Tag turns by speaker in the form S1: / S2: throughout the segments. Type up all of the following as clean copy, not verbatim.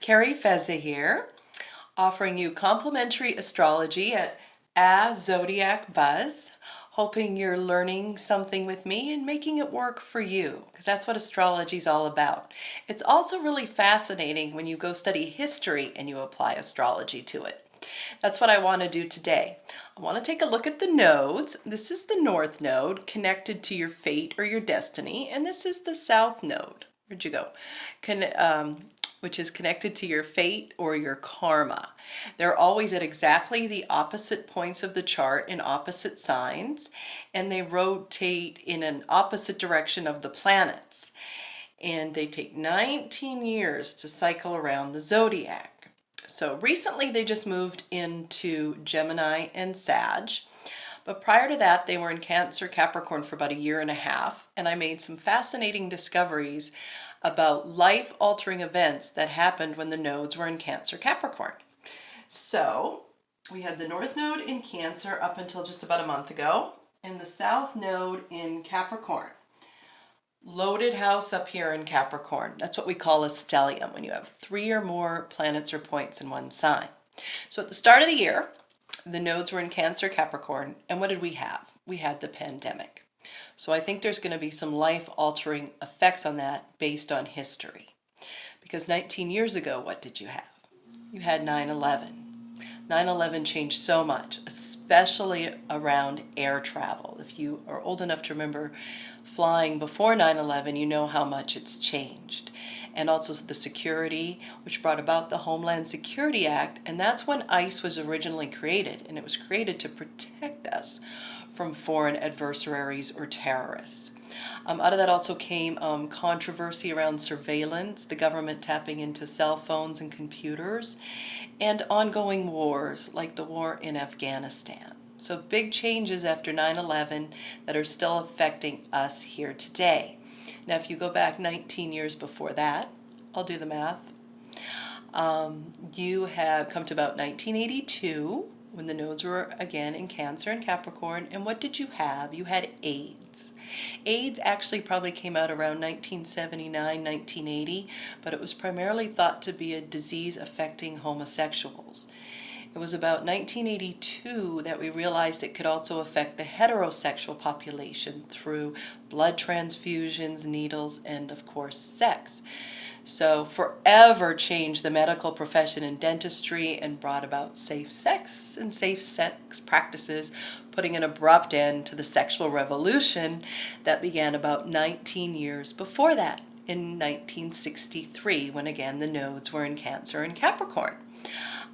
S1: Carrie Fezza here, offering you complimentary astrology at A Zodiac Buzz, hoping you're learning something with me and making it work for you, because that's what astrology is all about. It's also really fascinating when you go study history and you apply astrology to it. That's what I want to do today. I want to take a look at the nodes. This is the North Node connected to your fate or your destiny, and this is the South Node. Where'd you go? Which is connected to your fate or your karma. They're always at exactly the opposite points of the chart in opposite signs, and they rotate in an opposite direction of the planets. And they take 19 years to cycle around the zodiac. So recently they just moved into Gemini and Sag. But prior to that, they were in Cancer, Capricorn for about a year and a half, and I made some fascinating discoveries about life-altering events that happened when the nodes were in Cancer, Capricorn. So we had the North Node in Cancer up until just about a month ago, and the South Node in Capricorn. Loaded house up here in Capricorn. That's what we call a stellium, when you have 3 or more planets or points in one sign. So at the start of the year, the nodes were in Cancer, Capricorn, and what did we have? We had the pandemic. So I think there's going to be some life-altering effects on that based on history. Because 19 years ago, what did you have? You had 9/11. 9/11 changed so much, especially around air travel. If you are old enough to remember flying before 9/11, you know how much it's changed. And also the security, which brought about the Homeland Security Act, and that's when ICE was originally created, and it was created to protect us from foreign adversaries or terrorists. Out of that also came controversy around surveillance, the government tapping into cell phones and computers, and ongoing wars like the war in Afghanistan. So big changes after 9/11 that are still affecting us here today. Now if you go back 19 years before that, I'll do the math, you have come to about 1982, when the nodes were again in Cancer and Capricorn, and what did you have? You had AIDS. AIDS actually probably came out around 1979, 1980, but it was primarily thought to be a disease affecting homosexuals. It was about 1982 that we realized it could also affect the heterosexual population through blood transfusions, needles, and of course sex. So forever changed the medical profession in dentistry and brought about safe sex and safe sex practices, putting an abrupt end to the sexual revolution that began about 19 years before that, in 1963, when again the nodes were in Cancer and Capricorn.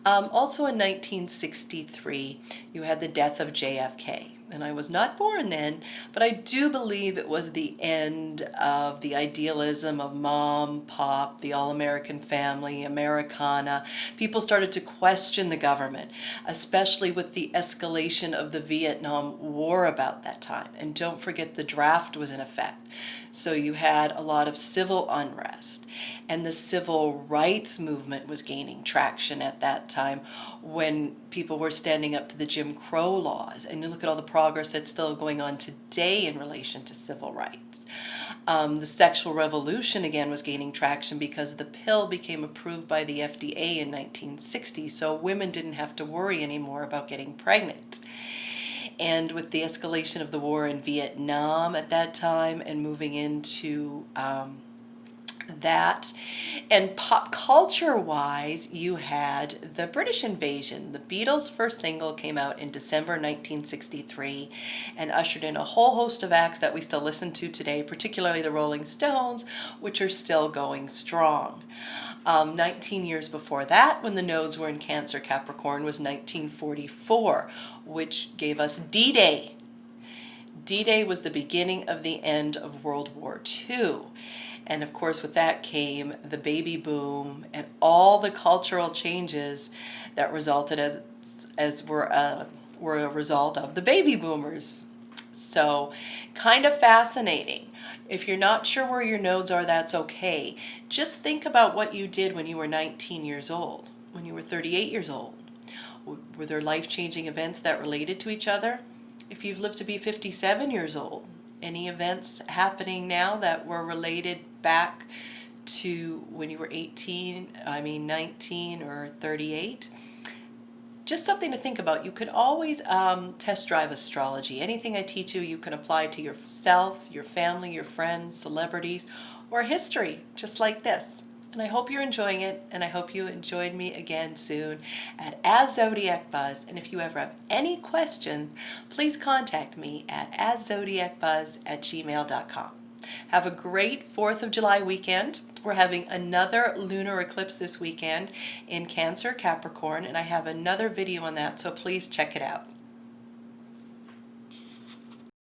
S1: Also in 1963, you had the death of JFK. And I was not born then, but I do believe it was the end of the idealism of mom, pop, the all-American family, Americana. People started to question the government, especially with the escalation of the Vietnam War about that time. And don't forget the draft was in effect. So you had a lot of civil unrest. And the civil rights movement was gaining traction at that time when people were standing up to the Jim Crow laws. And you look at all the progress that's still going on today in relation to civil rights. The sexual revolution again was gaining traction because the pill became approved by the FDA in 1960, so women didn't have to worry anymore about getting pregnant. And with the escalation of the war in Vietnam at that time and moving into that. And pop culture wise, you had the British invasion. The Beatles' first single came out in December 1963 and ushered in a whole host of acts that we still listen to today, particularly the Rolling Stones, which are still going strong. 19 years before that, when the nodes were in Cancer, Capricorn, was 1944, which gave us D-Day. D-Day was the beginning of the end of World War II. And of course, with that came the baby boom and all the cultural changes that resulted as were a result of the baby boomers. So kind of fascinating. If you're not sure where your nodes are, that's okay. Just think about what you did when you were 19 years old, when you were 38 years old. Were there life-changing events that related to each other? If you've lived to be 57 years old, any events happening now that were related back to when you were 19 or 38. Just something to think about. You can always test drive astrology. Anything I teach you, you can apply to yourself, your family, your friends, celebrities, or history, just like this. And I hope you're enjoying it, and I hope you enjoyed me again soon at As Zodiac Buzz. And if you ever have any questions, please contact me at aszodiacbuzz@gmail.com. Have a great 4th of July weekend. We're having another lunar eclipse this weekend in Cancer, Capricorn, and I have another video on that, so please check it out.